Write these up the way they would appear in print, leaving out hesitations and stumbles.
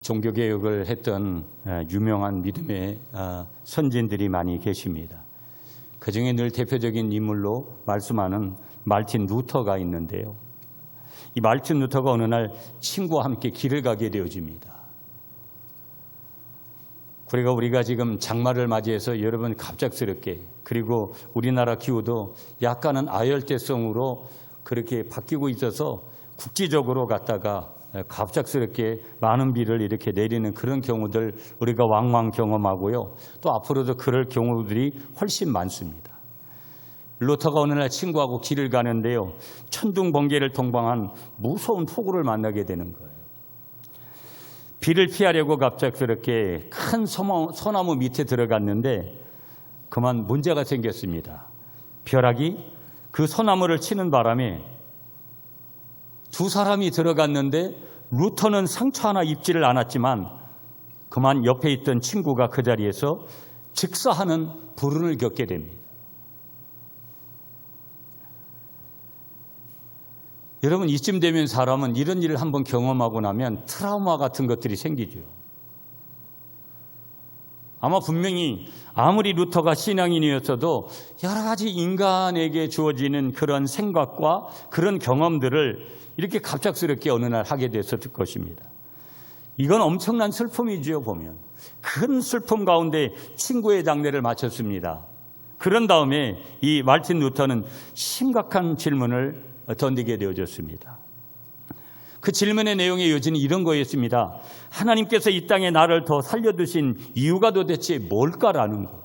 종교개혁을 했던 유명한 믿음의 선진들이 많이 계십니다. 그중에 늘 대표적인 인물로 말씀하는 말틴 루터가 있는데요. 이 말틴 루터가 어느 날 친구와 함께 길을 가게 되어집니다. 그러니까 우리가 지금 장마를 맞이해서 여러분 갑작스럽게, 그리고 우리나라 기후도 약간은 아열대성으로 그렇게 바뀌고 있어서 국지적으로 갔다가 갑작스럽게 많은 비를 이렇게 내리는 그런 경우들 우리가 왕왕 경험하고요. 또 앞으로도 그럴 경우들이 훨씬 많습니다. 루터가 어느 날 친구하고 길을 가는데요. 천둥 번개를 동반한 무서운 폭우를 만나게 되는 거예요. 비를 피하려고 갑작스럽게 큰 소나무 밑에 들어갔는데 그만 문제가 생겼습니다. 벼락이 그 소나무를 치는 바람에 두 사람이 들어갔는데 루터는 상처 하나 입지를 않았지만 그만 옆에 있던 친구가 그 자리에서 즉사하는 불운을 겪게 됩니다. 여러분, 이쯤 되면 사람은 이런 일을 한번 경험하고 나면 트라우마 같은 것들이 생기죠. 아마 분명히 아무리 루터가 신앙인이었어도 여러 가지 인간에게 주어지는 그런 생각과 그런 경험들을 이렇게 갑작스럽게 어느 날 하게 됐을 것입니다. 이건 엄청난 슬픔이지요. 보면 큰 슬픔 가운데 친구의 장례를 마쳤습니다. 그런 다음에 이 말틴 루터는 심각한 질문을 던지게 되어졌습니다. 그 질문의 내용의 요지는 이런 거였습니다. 하나님께서 이 땅에 나를 더 살려두신 이유가 도대체 뭘까라는 거.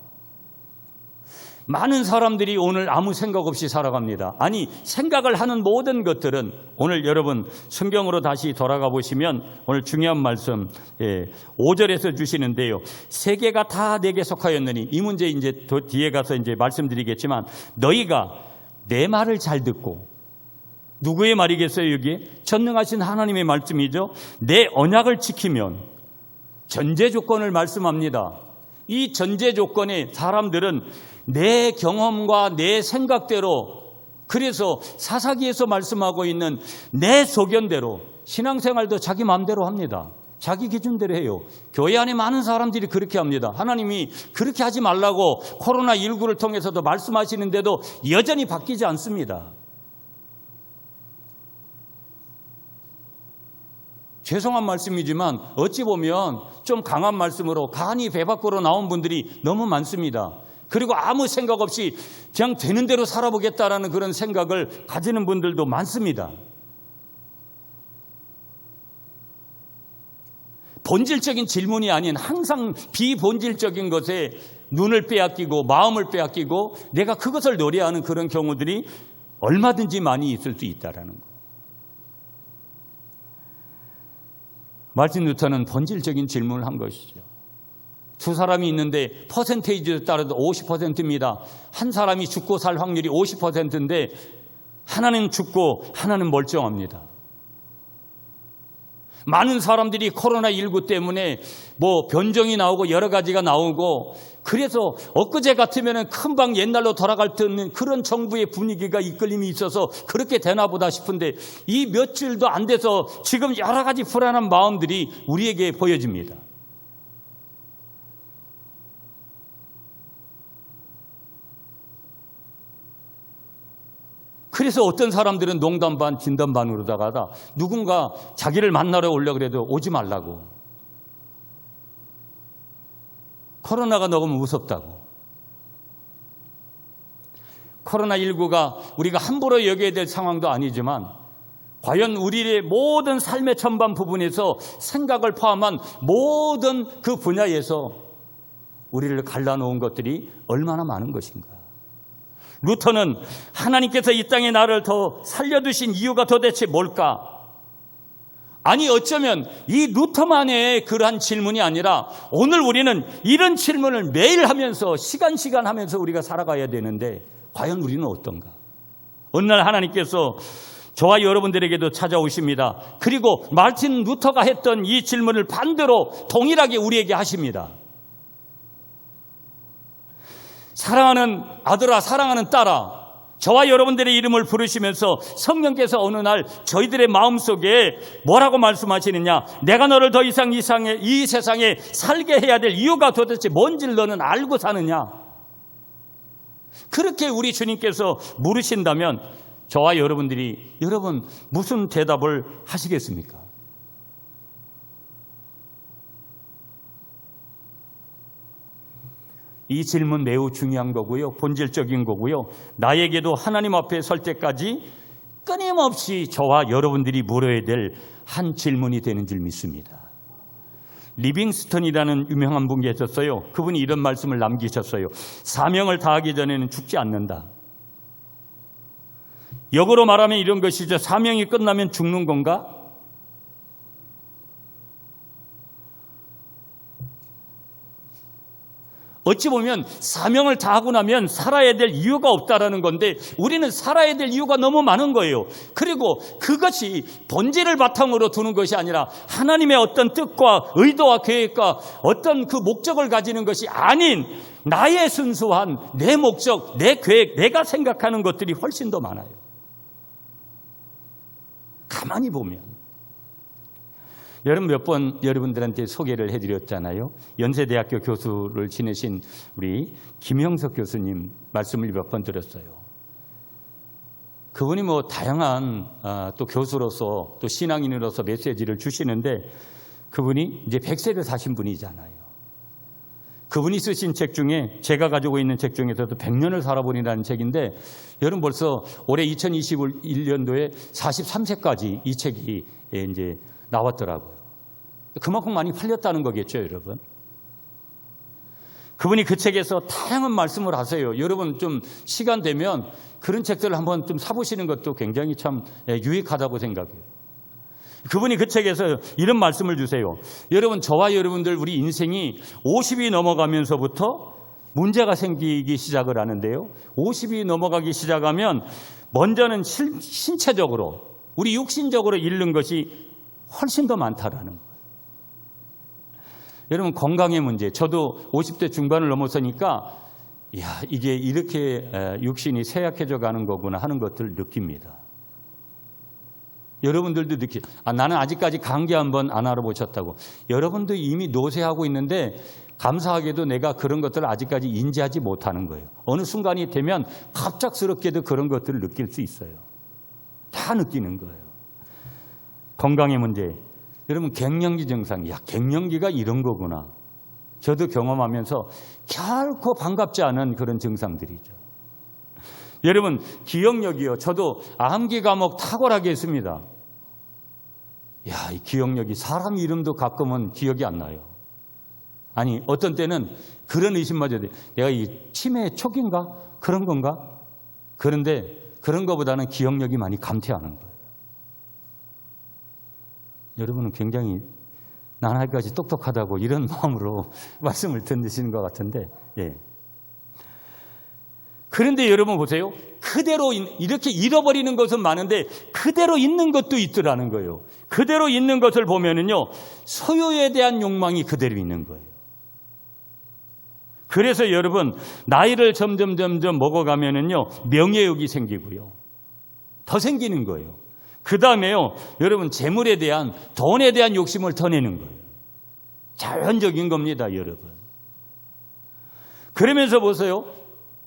많은 사람들이 오늘 아무 생각 없이 살아갑니다. 아니, 생각을 하는 모든 것들은 오늘 여러분 성경으로 다시 돌아가 보시면 오늘 중요한 말씀 5절에서 주시는데요. 세계가 다 내게 속하였느니, 이 문제 이제 뒤에 가서 이제 말씀드리겠지만, 너희가 내 말을 잘 듣고, 누구의 말이겠어요? 여기에 전능하신 하나님의 말씀이죠. 내 언약을 지키면, 전제 조건을 말씀합니다. 이 전제 조건에 사람들은 내 경험과 내 생각대로, 그래서 사사기에서 말씀하고 있는 내 소견대로 신앙생활도 자기 마음대로 합니다. 자기 기준대로 해요. 교회 안에 많은 사람들이 그렇게 합니다. 하나님이 그렇게 하지 말라고 코로나19를 통해서도 말씀하시는데도 여전히 바뀌지 않습니다. 죄송한 말씀이지만 어찌 보면 좀 강한 말씀으로 간이 배 밖으로 나온 분들이 너무 많습니다. 그리고 아무 생각 없이 그냥 되는 대로 살아보겠다라는 그런 생각을 가지는 분들도 많습니다. 본질적인 질문이 아닌 항상 비본질적인 것에 눈을 빼앗기고 마음을 빼앗기고 내가 그것을 노래하는 그런 경우들이 얼마든지 많이 있을 수 있다라는 거. 말틴 루터는 본질적인 질문을 한 것이죠. 두 사람이 있는데 퍼센테이지에 따라서 50%입니다. 한 사람이 죽고 살 확률이 50%인데 하나는 죽고 하나는 멀쩡합니다. 많은 사람들이 코로나19 때문에 변종이 나오고 여러 가지가 나오고, 그래서 엊그제 같으면 금방 옛날로 돌아갈 듯한 그런 정부의 분위기가 이끌림이 있어서 그렇게 되나 보다 싶은데 이 며칠도 안 돼서 지금 여러 가지 불안한 마음들이 우리에게 보여집니다. 그래서 어떤 사람들은 농담 반 진담 반으로다가 누군가 자기를 만나러 오려고 해도 오지 말라고. 코로나가 너무 무섭다고. 코로나19가 우리가 함부로 여겨야 될 상황도 아니지만 과연 우리의 모든 삶의 전반 부분에서 생각을 포함한 모든 그 분야에서 우리를 갈라놓은 것들이 얼마나 많은 것인가. 루터는 하나님께서 이 땅에 나를 더 살려두신 이유가 도대체 뭘까? 아니, 어쩌면 이 루터만의 그러한 질문이 아니라 오늘 우리는 이런 질문을 매일 하면서 시간 하면서 우리가 살아가야 되는데 과연 우리는 어떤가? 어느 날 하나님께서 저와 여러분들에게도 찾아오십니다. 그리고 말틴 루터가 했던 이 질문을 반대로 동일하게 우리에게 하십니다. 사랑하는 아들아, 사랑하는 딸아, 저와 여러분들의 이름을 부르시면서 성령께서 어느 날 저희들의 마음속에 뭐라고 말씀하시느냐, 내가 너를 더 이상 이 세상에 살게 해야 될 이유가 도대체 뭔지를 너는 알고 사느냐. 그렇게 우리 주님께서 물으신다면 저와 여러분들이 여러분 무슨 대답을 하시겠습니까? 이 질문 매우 중요한 거고요. 본질적인 거고요. 나에게도 하나님 앞에 설 때까지 끊임없이 저와 여러분들이 물어야 될 한 질문이 되는 줄 믿습니다. 리빙스턴이라는 유명한 분이 계셨어요. 그분이 이런 말씀을 남기셨어요. 사명을 다하기 전에는 죽지 않는다. 역으로 말하면 이런 것이죠. 사명이 끝나면 죽는 건가? 어찌 보면 사명을 다하고 나면 살아야 될 이유가 없다라는 건데 우리는 살아야 될 이유가 너무 많은 거예요. 그리고 그것이 본질을 바탕으로 두는 것이 아니라 하나님의 어떤 뜻과 의도와 계획과 어떤 그 목적을 가지는 것이 아닌 나의 순수한 내 목적, 내 계획, 내가 생각하는 것들이 훨씬 더 많아요. 가만히 보면. 여러분 몇 번 여러분들한테 소개를 해드렸잖아요. 연세대학교 교수를 지내신 우리 김영석 교수님 말씀을 몇 번 들었어요. 그분이 뭐 다양한 또 교수로서 또 신앙인으로서 메시지를 주시는데 그분이 이제 100세를 사신 분이잖아요. 그분이 쓰신 책 중에 제가 가지고 있는 책 중에서도 100년을 살아보니라는 책인데 여러분 벌써 올해 2021년도에 43세까지 이 책이 이제 나왔더라고요. 그만큼 많이 팔렸다는 거겠죠, 여러분. 그분이 그 책에서 다양한 말씀을 하세요. 여러분 좀 시간 되면 그런 책들을 한번 좀 사보시는 것도 굉장히 참 유익하다고 생각해요. 그분이 그 책에서 이런 말씀을 주세요. 여러분 저와 여러분들 우리 인생이 50이 넘어가면서부터 문제가 생기기 시작을 하는데요. 50이 넘어가기 시작하면 먼저는 신체적으로 우리 육신적으로 잃는 것이 훨씬 더 많다라는 거예요. 여러분 건강의 문제, 저도 50대 중반을 넘어서니까 이게 이렇게 육신이 쇠약해져 가는 거구나 하는 것들을 느낍니다. 여러분들도 나는 아직까지 감기 한번 안 알아보셨다고. 여러분도 이미 노쇠하고 있는데 감사하게도 내가 그런 것들을 아직까지 인지하지 못하는 거예요. 어느 순간이 되면 갑작스럽게도 그런 것들을 느낄 수 있어요. 다 느끼는 거예요. 건강의 문제. 여러분 갱년기 증상, 갱년기가 이런 거구나. 저도 경험하면서 결코 반갑지 않은 그런 증상들이죠. 여러분 기억력이요. 저도 암기 과목 탁월하게 했습니다. 이 기억력이 사람 이름도 가끔은 기억이 안 나요. 아니 어떤 때는 그런 의심마저 돼요. 내가 이 치매 초기인가? 그런 건가? 그런데 그런 것보다는 기억력이 많이 감퇴하는 거예요. 여러분은 굉장히 나날까지 똑똑하다고 이런 마음으로 말씀을 듣으시는 것 같은데 그런데 여러분 보세요. 그대로 이렇게 잃어버리는 것은 많은데 그대로 있는 것도 있더라는 거예요. 그대로 있는 것을 보면은요. 소유에 대한 욕망이 그대로 있는 거예요. 그래서 여러분 나이를 점점 먹어가면은요. 명예욕이 생기고요. 더 생기는 거예요. 그 다음에요, 여러분 재물에 대한 돈에 대한 욕심을 더 내는 거예요. 자연적인 겁니다, 여러분. 그러면서 보세요.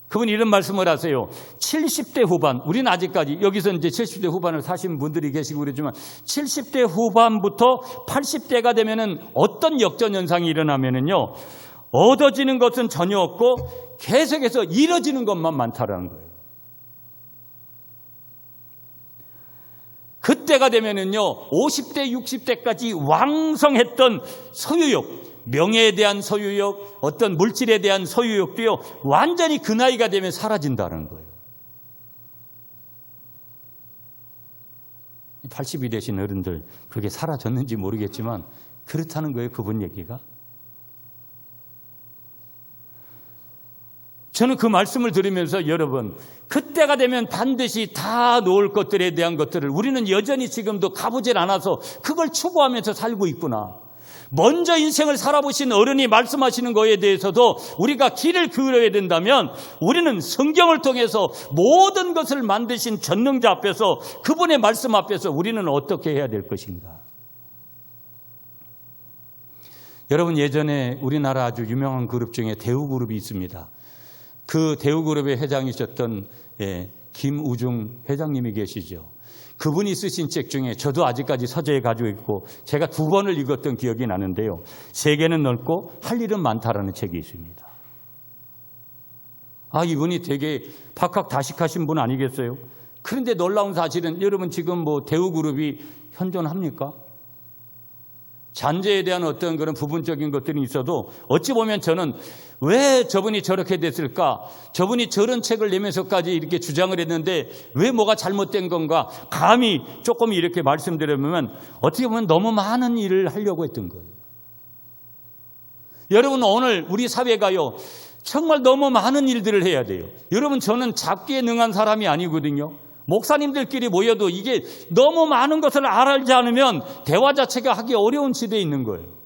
그분이 이런 말씀을 하세요. 70대 후반, 우리는 아직까지 여기서 이제 70대 후반을 사신 분들이 계시고 그러지만 70대 후반부터 80대가 되면은 어떤 역전 현상이 일어나면은요, 얻어지는 것은 전혀 없고 계속해서 잃어지는 것만 많다라는 거예요. 그때가 되면은요, 50대, 60대까지 왕성했던 소유욕, 명예에 대한 소유욕, 어떤 물질에 대한 소유욕도요, 완전히 그 나이가 되면 사라진다는 거예요. 80이 되신 어른들, 그게 사라졌는지 모르겠지만, 그렇다는 거예요, 그분 얘기가. 저는 그 말씀을 들으면서 여러분, 그때가 되면 반드시 다 놓을 것들에 대한 것들을 우리는 여전히 지금도 가보질 않아서 그걸 추구하면서 살고 있구나. 먼저 인생을 살아보신 어른이 말씀하시는 거에 대해서도 우리가 귀를 기울여야 된다면 우리는 성경을 통해서 모든 것을 만드신 전능자 앞에서 그분의 말씀 앞에서 우리는 어떻게 해야 될 것인가? 여러분, 예전에 우리나라 아주 유명한 그룹 중에 대우그룹이 있습니다. 그 대우그룹의 회장이셨던 김우중 회장님이 계시죠. 그분이 쓰신 책 중에 저도 아직까지 서재에 가지고 있고 제가 2번을 읽었던 기억이 나는데요. 세계는 넓고 할 일은 많다라는 책이 있습니다. 이분이 되게 박학다식하신 분 아니겠어요? 그런데 놀라운 사실은 여러분 지금 대우그룹이 현존합니까? 잔재에 대한 어떤 그런 부분적인 것들이 있어도 어찌 보면 저는 왜 저분이 저렇게 됐을까? 저분이 저런 책을 내면서까지 이렇게 주장을 했는데 왜 뭐가 잘못된 건가? 감히 조금 이렇게 말씀드리면 어떻게 보면 너무 많은 일을 하려고 했던 거예요. 여러분, 오늘 우리 사회가요, 정말 너무 많은 일들을 해야 돼요. 여러분, 저는 잡기에 능한 사람이 아니거든요. 목사님들끼리 모여도 이게 너무 많은 것을 알지 않으면 대화 자체가 하기 어려운 시대에 있는 거예요.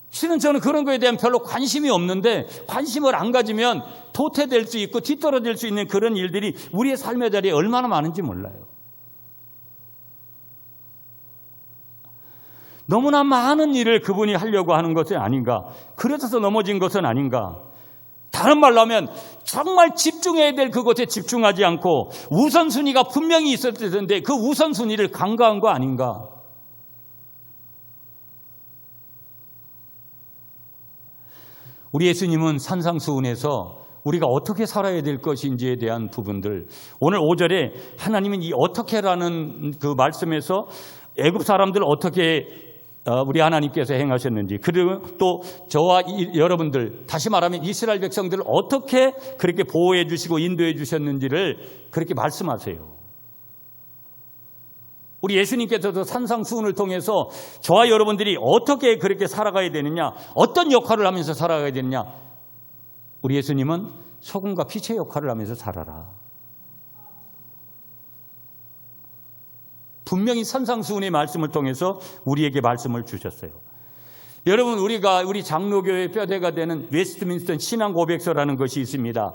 실은 저는 그런 거에 대한 별로 관심이 없는데 관심을 안 가지면 도태될 수 있고 뒤떨어질 수 있는 그런 일들이 우리의 삶의 자리에 얼마나 많은지 몰라요. 너무나 많은 일을 그분이 하려고 하는 것이 아닌가. 그래서 넘어진 것은 아닌가. 다른 말로 하면 정말 집중해야 될 그것에 집중하지 않고 우선순위가 분명히 있었을 텐데 그 우선순위를 간과한 거 아닌가. 우리 예수님은 산상수훈에서 우리가 어떻게 살아야 될 것인지에 대한 부분들, 오늘 5절에 하나님은 이 어떻게라는 그 말씀에서 애굽 사람들 어떻게 우리 하나님께서 행하셨는지, 그리고 또 저와 여러분들, 다시 말하면 이스라엘 백성들을 어떻게 그렇게 보호해 주시고 인도해 주셨는지를 그렇게 말씀하세요. 우리 예수님께서도 산상수훈을 통해서 저와 여러분들이 어떻게 그렇게 살아가야 되느냐, 어떤 역할을 하면서 살아가야 되느냐. 우리 예수님은 소금과 빛의 역할을 하면서 살아라. 분명히 산상수훈의 말씀을 통해서 우리에게 말씀을 주셨어요. 여러분, 우리 장로교의 뼈대가 되는 웨스트민스터 신앙 고백서라는 것이 있습니다.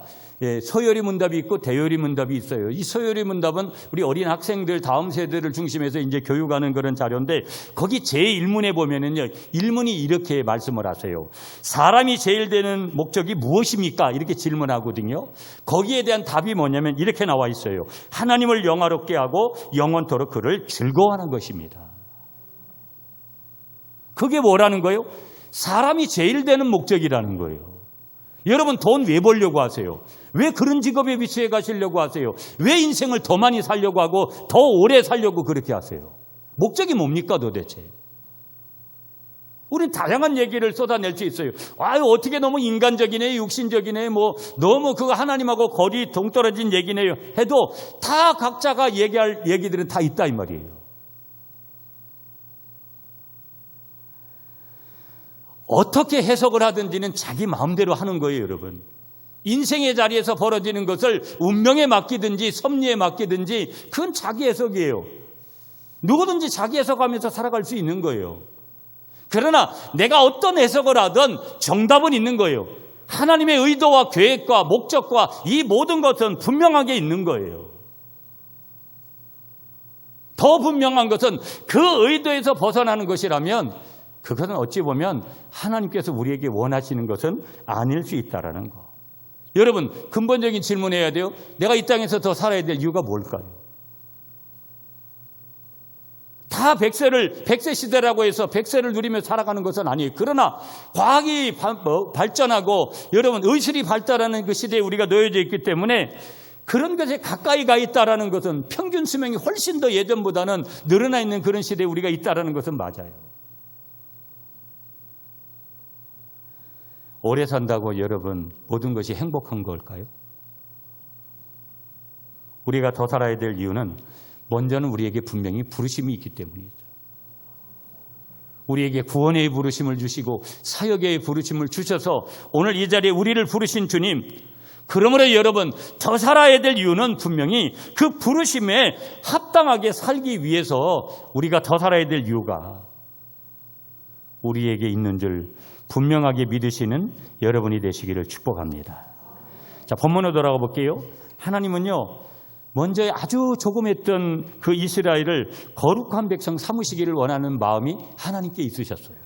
서열이 문답이 있고 대열이 문답이 있어요. 이 서열이 문답은 우리 어린 학생들, 다음 세대를 중심해서 이제 교육하는 그런 자료인데, 거기 제1문에 보면은요, 1문이 이렇게 말씀을 하세요. 사람이 제일 되는 목적이 무엇입니까? 이렇게 질문하거든요. 거기에 대한 답이 뭐냐면 이렇게 나와 있어요. 하나님을 영화롭게 하고 영원토록 그를 즐거워하는 것입니다. 그게 뭐라는 거예요? 사람이 제일 되는 목적이라는 거예요. 여러분, 돈 왜 벌려고 하세요? 왜 그런 직업에 비추해 가시려고 하세요? 왜 인생을 더 많이 살려고 하고 더 오래 살려고 그렇게 하세요? 목적이 뭡니까 도대체? 우린 다양한 얘기를 쏟아낼 수 있어요. 어떻게 너무 인간적이네, 육신적이네, 너무 그거 하나님하고 거리 동떨어진 얘기네요 해도 다 각자가 얘기할 얘기들은 다 있다 이 말이에요. 어떻게 해석을 하든지는 자기 마음대로 하는 거예요, 여러분. 인생의 자리에서 벌어지는 것을 운명에 맡기든지 섭리에 맡기든지 그건 자기 해석이에요. 누구든지 자기 해석하면서 살아갈 수 있는 거예요. 그러나 내가 어떤 해석을 하든 정답은 있는 거예요. 하나님의 의도와 계획과 목적과 이 모든 것은 분명하게 있는 거예요. 더 분명한 것은 그 의도에서 벗어나는 것이라면 그것은 어찌 보면 하나님께서 우리에게 원하시는 것은 아닐 수 있다라는 거. 여러분, 근본적인 질문해야 돼요. 내가 이 땅에서 더 살아야 될 이유가 뭘까요? 다 100세 시대라고 해서 100세를 누리며 살아가는 것은 아니에요. 그러나 과학이 발전하고 여러분 의술이 발달하는 그 시대에 우리가 놓여져 있기 때문에 그런 것에 가까이 가 있다라는 것은, 평균 수명이 훨씬 더 예전보다는 늘어나 있는 그런 시대에 우리가 있다라는 것은 맞아요. 오래 산다고 여러분 모든 것이 행복한 걸까요? 우리가 더 살아야 될 이유는 먼저는 우리에게 분명히 부르심이 있기 때문이죠. 우리에게 구원의 부르심을 주시고 사역의 부르심을 주셔서 오늘 이 자리에 우리를 부르신 주님, 그러므로 여러분 더 살아야 될 이유는 분명히 그 부르심에 합당하게 살기 위해서 우리가 더 살아야 될 이유가, 우리에게 있는 줄 분명하게 믿으시는 여러분이 되시기를 축복합니다. 자, 본문으로 돌아가 볼게요. 하나님은요, 먼저 아주 조금했던 그 이스라엘을 거룩한 백성 삼으시기를 원하는 마음이 하나님께 있으셨어요.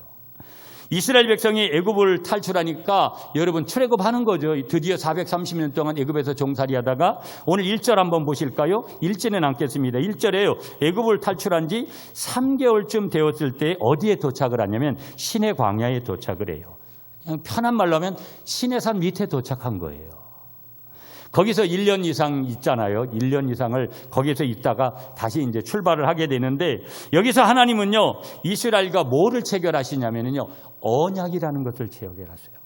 이스라엘 백성이 애굽을 탈출하니까 여러분 출애굽하는 거죠. 드디어 430년 동안 애굽에서 종살이하다가 오늘 1절 한번 보실까요? 1절에 남겠습니다. 1절에요. 애굽을 탈출한 지 3개월쯤 되었을 때 어디에 도착을 하냐면 시내 광야에 도착을 해요. 그냥 편한 말로 하면 시내산 밑에 도착한 거예요. 거기서 1년 이상 있잖아요. 1년 이상을 거기서 있다가 다시 이제 출발을 하게 되는데 여기서 하나님은요, 이스라엘과 뭐를 체결하시냐면요, 언약이라는 것을 체결하세요.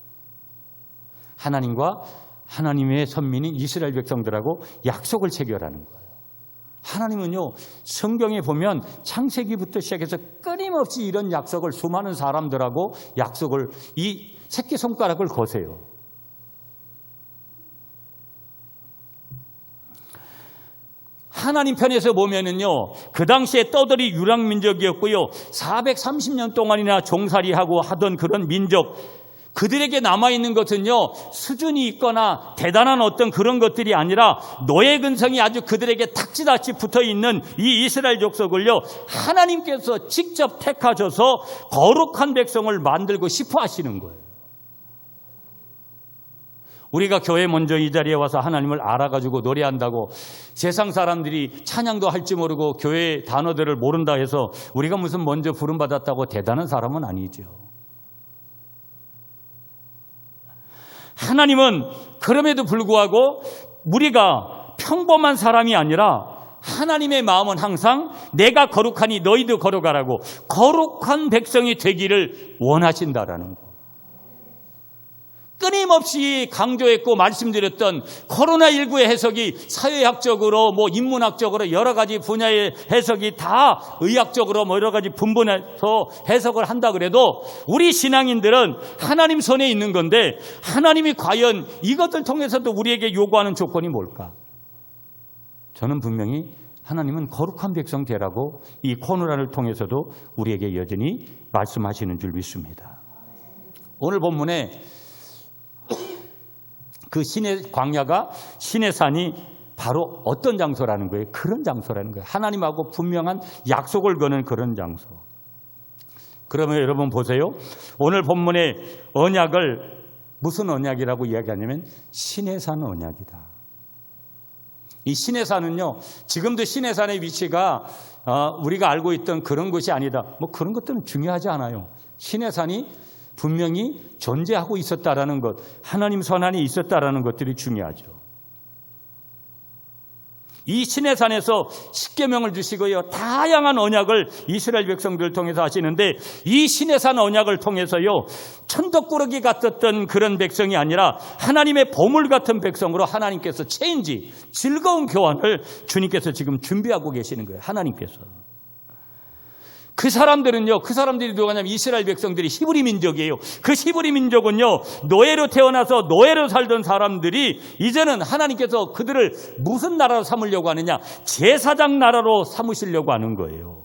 하나님과 하나님의 선민인 이스라엘 백성들하고 약속을 체결하는 거예요. 하나님은요, 성경에 보면 창세기부터 시작해서 끊임없이 이런 약속을 수많은 사람들하고 약속을 이 새끼손가락을 거세요. 하나님 편에서 보면은요, 그 당시에 떠들이 유랑민족이었고요, 430년 동안이나 종살이하고 하던 그런 민족, 그들에게 남아있는 것은요, 수준이 있거나 대단한 어떤 그런 것들이 아니라 노예 근성이 아주 그들에게 탁지다치 붙어있는 이 이스라엘 족속을요, 하나님께서 직접 택하셔서 거룩한 백성을 만들고 싶어 하시는 거예요. 우리가 교회 먼저 이 자리에 와서 하나님을 알아가지고 노래한다고 세상 사람들이 찬양도 할 줄 모르고 교회 단어들을 모른다 해서 우리가 무슨 먼저 부름받았다고 대단한 사람은 아니죠. 하나님은 그럼에도 불구하고 우리가 평범한 사람이 아니라 하나님의 마음은 항상 내가 거룩하니 너희도 거룩하라고 거룩한 백성이 되기를 원하신다라는 거. 끊임없이 강조했고 말씀드렸던 코로나19의 해석이 사회학적으로 인문학적으로 여러 가지 분야의 해석이 다 의학적으로 여러 가지 분분해서 해석을 한다 그래도 우리 신앙인들은 하나님 손에 있는 건데 하나님이 과연 이것들 통해서도 우리에게 요구하는 조건이 뭘까? 저는 분명히 하나님은 거룩한 백성 되라고 이 코로나를 통해서도 우리에게 여전히 말씀하시는 줄 믿습니다. 오늘 본문에 그 시내 광야가 시내산이 바로 어떤 장소라는 거예요? 그런 장소라는 거예요. 하나님하고 분명한 약속을 거는 그런 장소. 그러면 여러분 보세요. 오늘 본문의 언약을 무슨 언약이라고 이야기하냐면 시내산 언약이다. 이 시내산은요, 지금도 시내산의 위치가 우리가 알고 있던 그런 것이 아니다. 그런 것들은 중요하지 않아요. 시내산이 분명히 존재하고 있었다라는 것, 하나님 선한이 있었다라는 것들이 중요하죠. 이 시내산에서 십계명을 주시고요, 다양한 언약을 이스라엘 백성들을 통해서 하시는데 이 시내산 언약을 통해서요, 천덕꾸러기 같았던 그런 백성이 아니라 하나님의 보물 같은 백성으로 하나님께서 체인지, 즐거운 교환을 주님께서 지금 준비하고 계시는 거예요. 하나님께서. 그 사람들이 누구냐면 이스라엘 백성들이 히브리 민족이에요. 그 히브리 민족은요, 노예로 태어나서 노예로 살던 사람들이 이제는 하나님께서 그들을 무슨 나라로 삼으려고 하느냐? 제사장 나라로 삼으시려고 하는 거예요.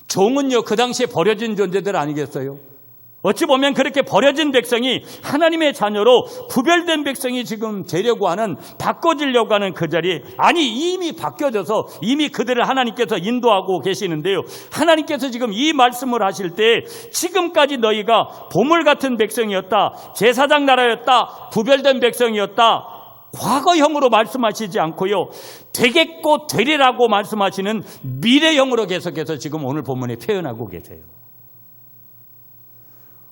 종은요, 그 당시에 버려진 존재들 아니겠어요? 어찌 보면 그렇게 버려진 백성이 하나님의 자녀로 구별된 백성이 지금 되려고 하는, 바꿔지려고 하는 그 자리에, 아니 이미 바뀌어져서 이미 그들을 하나님께서 인도하고 계시는데요, 하나님께서 지금 이 말씀을 하실 때 지금까지 너희가 보물 같은 백성이었다, 제사장 나라였다, 구별된 백성이었다, 과거형으로 말씀하시지 않고요, 되겠고 되리라고 말씀하시는 미래형으로 계속해서 지금 오늘 본문에 표현하고 계세요.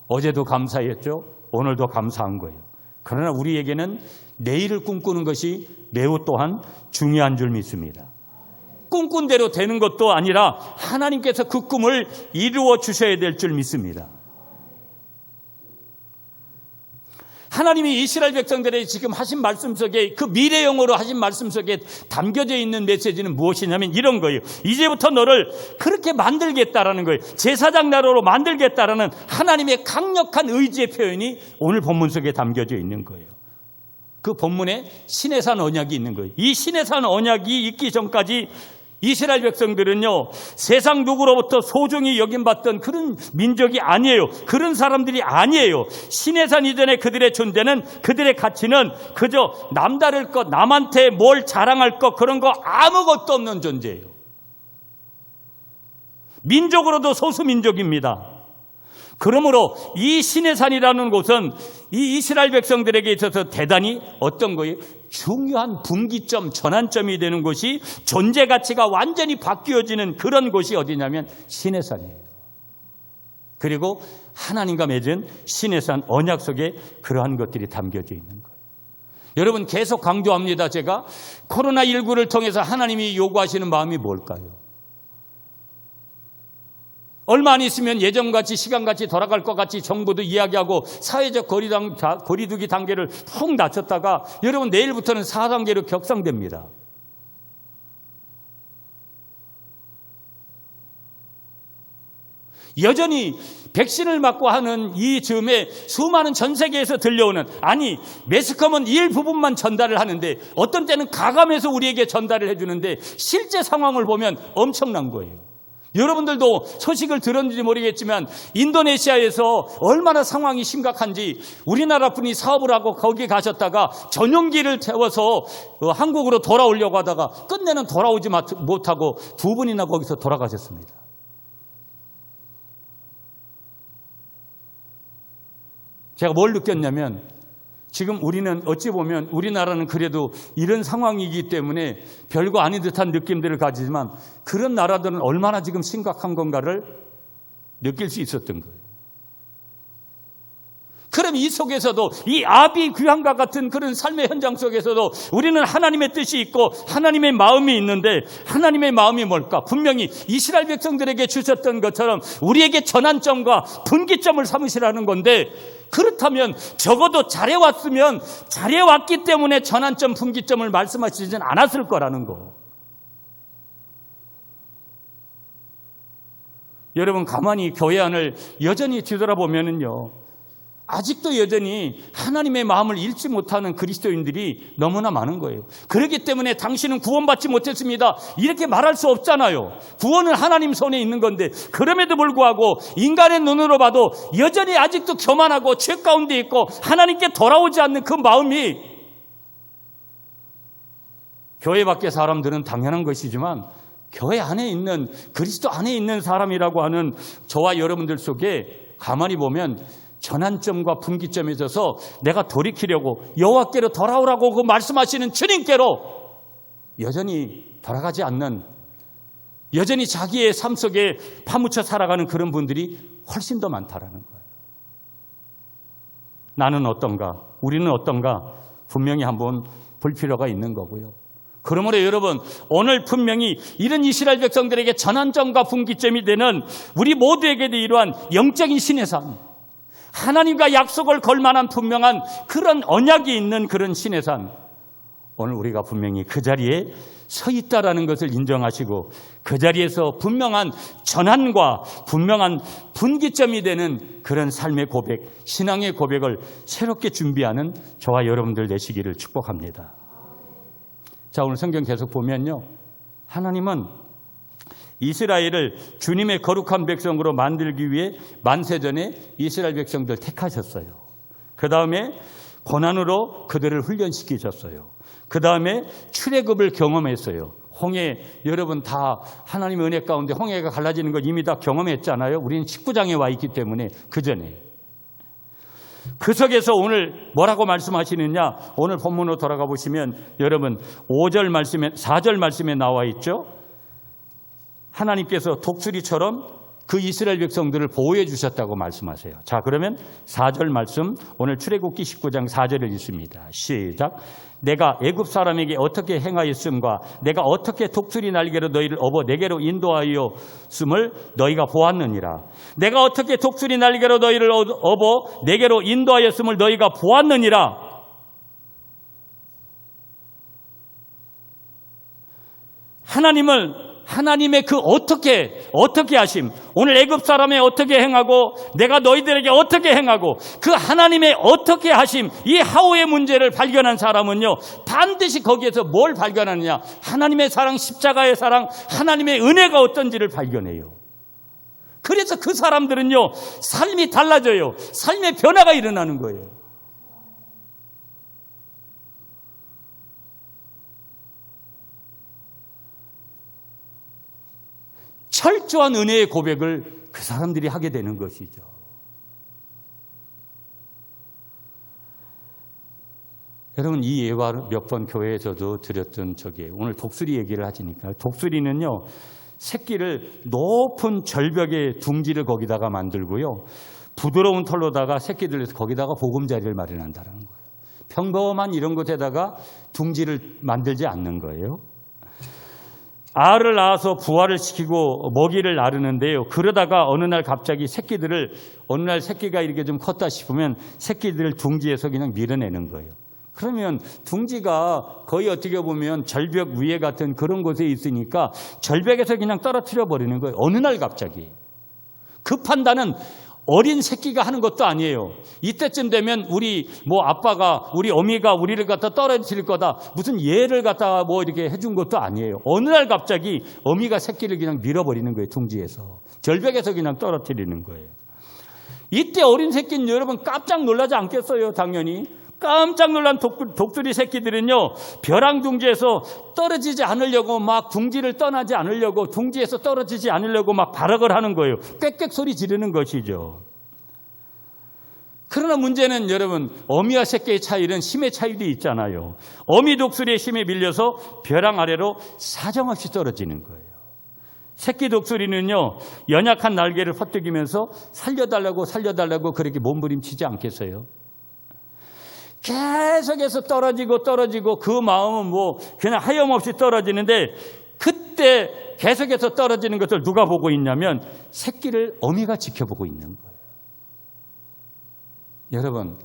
어제도 감사했죠. 오늘도 감사한 거예요. 그러나 우리에게는 내일을 꿈꾸는 것이 매우 또한 중요한 줄 믿습니다. 꿈꾼 대로 되는 것도 아니라 하나님께서 그 꿈을 이루어 주셔야 될 줄 믿습니다. 하나님이 이스라엘 백성들에게 지금 하신 말씀 속에, 그 미래형으로 하신 말씀 속에 담겨져 있는 메시지는 무엇이냐면 이런 거예요. 이제부터 너를 그렇게 만들겠다라는 거예요. 제사장 나라로 만들겠다라는 하나님의 강력한 의지의 표현이 오늘 본문 속에 담겨져 있는 거예요. 그 본문에 시내산 언약이 있는 거예요. 이 시내산 언약이 있기 전까지 이스라엘 백성들은요, 세상 누구로부터 소중히 여김받던 그런 민족이 아니에요. 그런 사람들이 아니에요. 시내산 이전에 그들의 존재는, 그들의 가치는 그저 남다를 것, 남한테 뭘 자랑할 것, 그런 거 아무것도 없는 존재예요. 민족으로도 소수민족입니다. 그러므로 이 시내산이라는 곳은 이 이스라엘 백성들에게 있어서 대단히 어떤 거예요? 중요한 분기점, 전환점이 되는 곳이, 존재 가치가 완전히 바뀌어지는 그런 곳이 어디냐면 시내산이에요. 그리고 하나님과 맺은 시내산 언약 속에 그러한 것들이 담겨져 있는 거예요. 여러분, 계속 강조합니다. 제가 코로나19를 통해서 하나님이 요구하시는 마음이 뭘까요? 얼마 안 있으면 예전같이 시간같이 돌아갈 것 같이 정부도 이야기하고 사회적 거리두기 단계를 푹 낮췄다가 여러분 내일부터는 4단계로 격상됩니다. 여전히 백신을 맞고 하는 이 즈음에 수많은 전 세계에서 들려오는, 아니 매스컴은 일부분만 전달을 하는데 어떤 때는 가감해서 우리에게 전달을 해주는데 실제 상황을 보면 엄청난 거예요. 여러분들도 소식을 들었는지 모르겠지만 인도네시아에서 얼마나 상황이 심각한지, 우리나라 분이 사업을 하고 거기 가셨다가 전용기를 태워서 한국으로 돌아오려고 하다가 끝내는 돌아오지 못하고 두 분이나 거기서 돌아가셨습니다. 제가 뭘 느꼈냐면, 지금 우리는 어찌 보면 우리나라는 그래도 이런 상황이기 때문에 별거 아닌 듯한 느낌들을 가지지만 그런 나라들은 얼마나 지금 심각한 건가를 느낄 수 있었던 거예요. 그럼 이 속에서도, 이 아비 귀환과 같은 그런 삶의 현장 속에서도 우리는 하나님의 뜻이 있고 하나님의 마음이 있는데, 하나님의 마음이 뭘까? 분명히 이스라엘 백성들에게 주셨던 것처럼 우리에게 전환점과 분기점을 삼으시라는 건데, 그렇다면 적어도 잘해왔으면 잘해왔기 때문에 전환점, 분기점을 말씀하시진 않았을 거라는 거. 여러분, 가만히 교회 안을 여전히 뒤돌아보면은요, 아직도 여전히 하나님의 마음을 읽지 못하는 그리스도인들이 너무나 많은 거예요. 그렇기 때문에 당신은 구원받지 못했습니다, 이렇게 말할 수 없잖아요. 구원은 하나님 손에 있는 건데, 그럼에도 불구하고 인간의 눈으로 봐도 여전히 아직도 교만하고 죄 가운데 있고 하나님께 돌아오지 않는 그 마음이, 교회 밖의 사람들은 당연한 것이지만 교회 안에 있는, 그리스도 안에 있는 사람이라고 하는 저와 여러분들 속에 가만히 보면 전환점과 분기점에 있어서 내가 돌이키려고, 여호와께로 돌아오라고 그 말씀하시는 주님께로 여전히 돌아가지 않는, 여전히 자기의 삶 속에 파묻혀 살아가는 그런 분들이 훨씬 더 많다라는 거예요. 나는 어떤가? 우리는 어떤가? 분명히 한번 볼 필요가 있는 거고요. 그러므로 여러분, 오늘 분명히 이런 이스라엘 백성들에게 전환점과 분기점이 되는 우리 모두에게도 이러한 영적인 신의 삶, 하나님과 약속을 걸 만한 분명한 그런 언약이 있는 그런 신의 산, 오늘 우리가 분명히 그 자리에 서 있다라는 것을 인정하시고 그 자리에서 분명한 전환과 분명한 분기점이 되는 그런 삶의 고백, 신앙의 고백을 새롭게 준비하는 저와 여러분들 되시기를 축복합니다. 자, 오늘 성경 계속 보면요, 하나님은 이스라엘을 주님의 거룩한 백성으로 만들기 위해 만세전에 이스라엘 백성들 택하셨어요. 그 다음에 고난으로 그들을 훈련시키셨어요. 그 다음에 출애굽을 경험했어요. 홍해, 여러분 다 하나님의 은혜 가운데 홍해가 갈라지는 걸 이미 다 경험했잖아요. 우리는 19장에 와 있기 때문에 그 전에. 그 속에서 오늘 뭐라고 말씀하시느냐, 오늘 본문으로 돌아가 보시면 여러분 5절 말씀에, 4절 말씀에 나와 있죠. 하나님께서 독수리처럼 그 이스라엘 백성들을 보호해 주셨다고 말씀하세요. 자, 그러면 4절 말씀, 오늘 출애굽기 19장 4절을 읽습니다. 시작. 내가 애굽 사람에게 어떻게 행하였음과 내가 어떻게 독수리 날개로 너희를 업어 내게로 인도하였음을 너희가 보았느니라. 내가 어떻게 독수리 날개로 너희를 업어 내게로 인도하였음을 너희가 보았느니라. 하나님을 하나님의 그 어떻게 하심, 오늘 애굽 사람에 어떻게 행하고 내가 너희들에게 어떻게 행하고 그 하나님의 어떻게 하심, 이 하오의 문제를 발견한 사람은요, 반드시 거기에서 뭘 발견하느냐, 하나님의 사랑, 십자가의 사랑, 하나님의 은혜가 어떤지를 발견해요. 그래서 그 사람들은요, 삶이 달라져요. 삶의 변화가 일어나는 거예요. 철저한 은혜의 고백을 그 사람들이 하게 되는 것이죠. 여러분, 이 예화 몇 번 교회에서도 드렸던 적이에요. 오늘 독수리 얘기를 하시니까. 독수리는요, 새끼를 높은 절벽에 둥지를 거기다가 만들고요, 부드러운 털로다가 새끼들에서 거기다가 보금자리를 마련한다는 거예요. 평범한 이런 곳에다가 둥지를 만들지 않는 거예요. 알을 낳아서 부화를 시키고 먹이를 나르는데요, 그러다가 어느 날 갑자기 새끼가 이렇게 좀 컸다 싶으면 새끼들을 둥지에서 그냥 밀어내는 거예요. 그러면 둥지가 거의 어떻게 보면 절벽 위에 같은 그런 곳에 있으니까 절벽에서 그냥 떨어뜨려 버리는 거예요. 어느 날 갑자기. 그 판단은 어린 새끼가 하는 것도 아니에요. 이때쯤 되면 우리 아빠가, 우리 어미가 우리를 갖다 떨어뜨릴 거다, 무슨 예를 갖다가 이렇게 해준 것도 아니에요. 어느 날 갑자기 어미가 새끼를 그냥 밀어버리는 거예요. 둥지에서. 절벽에서 그냥 떨어뜨리는 거예요. 이때 어린 새끼는 여러분 깜짝 놀라지 않겠어요? 당연히. 깜짝 놀란 독수리 새끼들은요, 벼랑 둥지에서 떨어지지 않으려고 막 둥지를 떠나지 않으려고, 둥지에서 떨어지지 않으려고 막 발악을 하는 거예요. 꽥꽥 소리 지르는 것이죠. 그러나 문제는 여러분, 어미와 새끼의 차이는 힘의 차이도 있잖아요. 어미 독수리의 힘에 밀려서 벼랑 아래로 사정없이 떨어지는 거예요. 새끼 독수리는요, 연약한 날개를 퍼뜨기면서 살려달라고 그렇게 몸부림치지 않겠어요? 계속해서 떨어지고 그 마음은 그냥 하염없이 떨어지는데, 그때 계속해서 떨어지는 것을 누가 보고 있냐면 새끼를 어미가 지켜보고 있는 거예요. 여러분,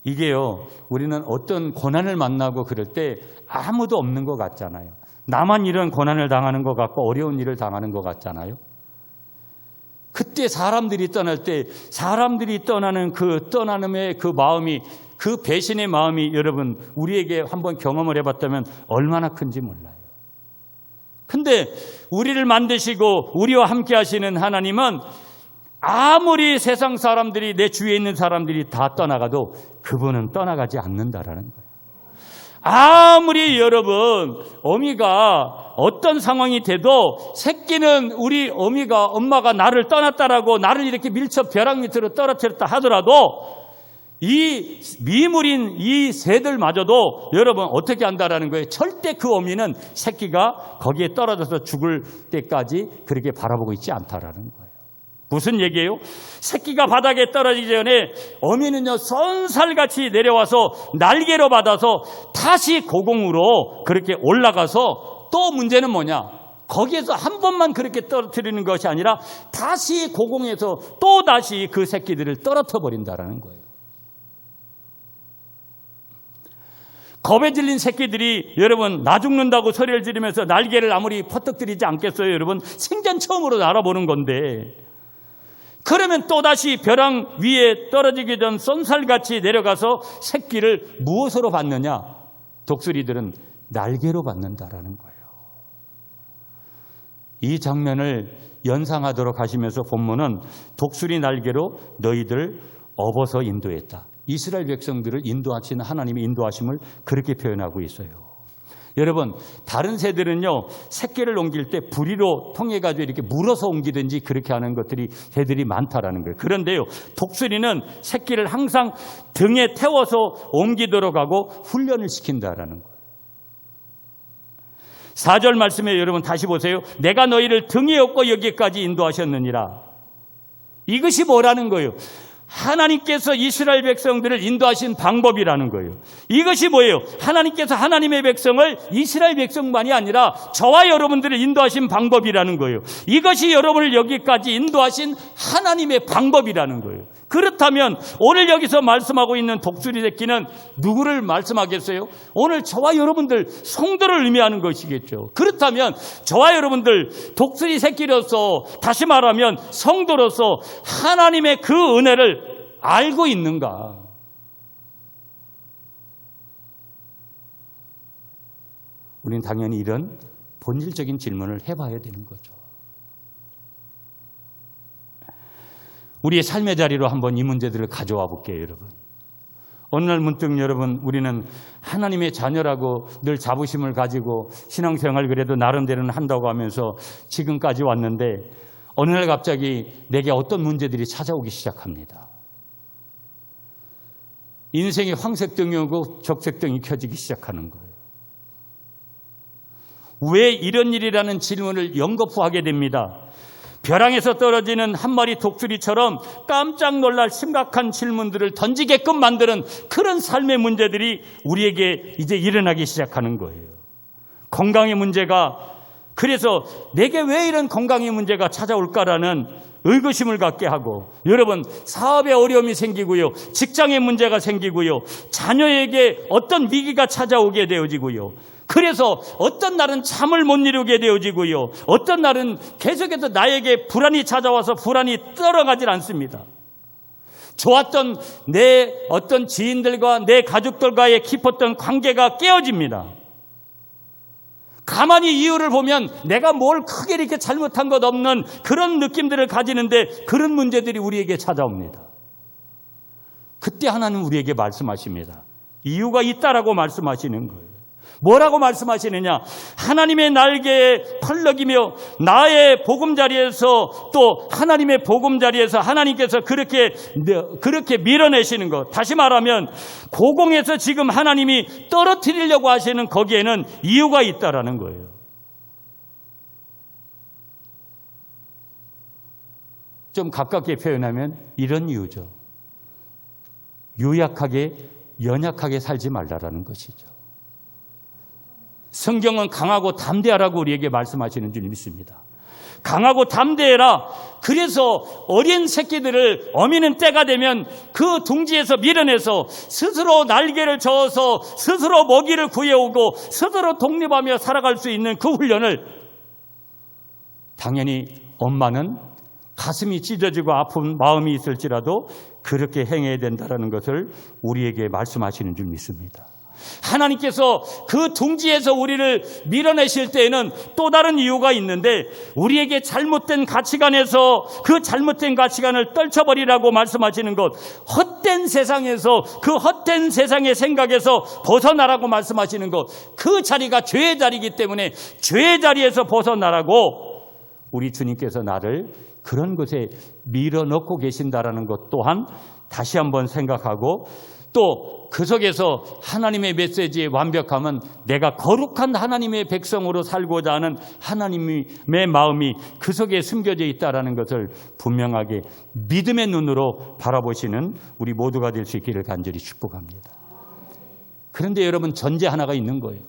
이게요, 우리는 어떤 고난을 만나고 그럴 때 아무도 없는 것 같잖아요. 나만 이런 고난을 당하는 것 같고 어려운 일을 당하는 것 같잖아요. 그때 사람들이 떠날 때, 사람들이 떠나는 그 떠나는 그 마음이, 그 배신의 마음이 여러분 우리에게 한번 경험을 해봤다면 얼마나 큰지 몰라요. 근데 우리를 만드시고 우리와 함께 하시는 하나님은 아무리 세상 사람들이, 내 주위에 있는 사람들이 다 떠나가도 그분은 떠나가지 않는다라는 거예요. 아무리 여러분 어미가 어떤 상황이 돼도 새끼는 우리 엄마가 나를 떠났다라고 나를 이렇게 밀쳐 벼랑 밑으로 떨어뜨렸다 하더라도 이 미물인 이 새들마저도 여러분 어떻게 한다라는 거예요. 절대 그 어미는 새끼가 거기에 떨어져서 죽을 때까지 그렇게 바라보고 있지 않다라는 거예요. 무슨 얘기예요? 새끼가 바닥에 떨어지기 전에 어미는요, 쏜살같이 내려와서 날개로 받아서 다시 고공으로 그렇게 올라가서, 또 문제는 뭐냐? 거기에서 한 번만 그렇게 떨어뜨리는 것이 아니라 다시 고공에서 또 다시 그 새끼들을 떨어뜨려 버린다라는 거예요. 겁에 질린 새끼들이 여러분 나 죽는다고 소리를 지르면서 날개를 아무리 퍼뜩들이지 않겠어요? 여러분 생전 처음으로 날아보는 건데, 그러면 또다시 벼랑 위에 떨어지기 전 쏜살같이 내려가서 새끼를 무엇으로 받느냐? 독수리들은 날개로 받는다라는 거예요. 이 장면을 연상하도록 하시면서 본문은 독수리 날개로 너희들 업어서 인도했다. 이스라엘 백성들을 인도하시는 하나님의 인도하심을 그렇게 표현하고 있어요. 여러분, 다른 새들은요, 새끼를 옮길 때 부리로 통해가지고 이렇게 물어서 옮기든지 그렇게 하는 새들이 많다라는 거예요. 그런데요, 독수리는 새끼를 항상 등에 태워서 옮기도록 하고 훈련을 시킨다라는 거예요. 4절 말씀에 여러분 다시 보세요. 내가 너희를 등에 업고 여기까지 인도하셨느니라. 이것이 뭐라는 거예요? 하나님께서 이스라엘 백성들을 인도하신 방법이라는 거예요. 이것이 뭐예요? 하나님께서 하나님의 백성을 이스라엘 백성만이 아니라 저와 여러분들을 인도하신 방법이라는 거예요. 이것이 여러분을 여기까지 인도하신 하나님의 방법이라는 거예요. 그렇다면 오늘 여기서 말씀하고 있는 독수리 새끼는 누구를 말씀하겠어요? 오늘 저와 여러분들 성도를 의미하는 것이겠죠. 그렇다면 저와 여러분들 독수리 새끼로서, 다시 말하면 성도로서 하나님의 그 은혜를 알고 있는가? 우리는 당연히 이런 본질적인 질문을 해봐야 되는 거죠. 우리의 삶의 자리로 한번 이 문제들을 가져와 볼게요, 여러분. 어느 날 문득 여러분, 우리는 하나님의 자녀라고 늘 자부심을 가지고 신앙생활 그래도 나름대로는 한다고 하면서 지금까지 왔는데 어느 날 갑자기 내게 어떤 문제들이 찾아오기 시작합니다. 인생의 황색등이 오고 적색등이 켜지기 시작하는 거예요. 왜 이런 일이라는 질문을 연거푸하게 됩니다. 벼랑에서 떨어지는 한 마리 독수리처럼 깜짝 놀랄 심각한 질문들을 던지게끔 만드는 그런 삶의 문제들이 우리에게 이제 일어나기 시작하는 거예요. 건강의 문제가, 그래서 내게 왜 이런 건강의 문제가 찾아올까라는 의구심을 갖게 하고, 여러분 사업에 어려움이 생기고요, 직장에 문제가 생기고요, 자녀에게 어떤 위기가 찾아오게 되어지고요, 그래서 어떤 날은 잠을 못 이루게 되어지고요, 어떤 날은 계속해서 나에게 불안이 찾아와서 불안이 떨어가질 않습니다. 좋았던 내 어떤 지인들과 내 가족들과의 깊었던 관계가 깨어집니다. 가만히 이유를 보면 내가 뭘 크게 이렇게 잘못한 것 없는 그런 느낌들을 가지는데 그런 문제들이 우리에게 찾아옵니다. 그때 하나님 우리에게 말씀하십니다. 이유가 있다라고 말씀하시는 거예요. 뭐라고 말씀하시느냐? 하나님의 날개에 펄럭이며 나의 보금자리에서, 또 하나님의 보금자리에서 하나님께서 그렇게 밀어내시는 것. 다시 말하면 고공에서 지금 하나님이 떨어뜨리려고 하시는 거기에는 이유가 있다라는 거예요. 좀 가깝게 표현하면 이런 이유죠. 유약하게 연약하게 살지 말라라는 것이죠. 성경은 강하고 담대하라고 우리에게 말씀하시는 줄 믿습니다. 강하고 담대해라. 그래서 어린 새끼들을 어미는 때가 되면 그 둥지에서 밀어내서 스스로 날개를 저어서 스스로 먹이를 구해오고 스스로 독립하며 살아갈 수 있는 그 훈련을, 당연히 엄마는 가슴이 찢어지고 아픈 마음이 있을지라도 그렇게 행해야 된다는 것을 우리에게 말씀하시는 줄 믿습니다. 하나님께서 그 둥지에서 우리를 밀어내실 때에는 또 다른 이유가 있는데, 우리에게 잘못된 가치관에서 그 잘못된 가치관을 떨쳐버리라고 말씀하시는 것, 헛된 세상에서, 그 헛된 세상의 생각에서 벗어나라고 말씀하시는 것, 그 자리가 죄의 자리이기 때문에 죄의 자리에서 벗어나라고 우리 주님께서 나를 그런 것에 밀어넣고 계신다라는 것 또한 다시 한번 생각하고, 또 그 속에서 하나님의 메시지의 완벽함은 내가 거룩한 하나님의 백성으로 살고자 하는 하나님의 마음이 그 속에 숨겨져 있다는 것을 분명하게 믿음의 눈으로 바라보시는 우리 모두가 될 수 있기를 간절히 축복합니다. 그런데 여러분, 전제 하나가 있는 거예요.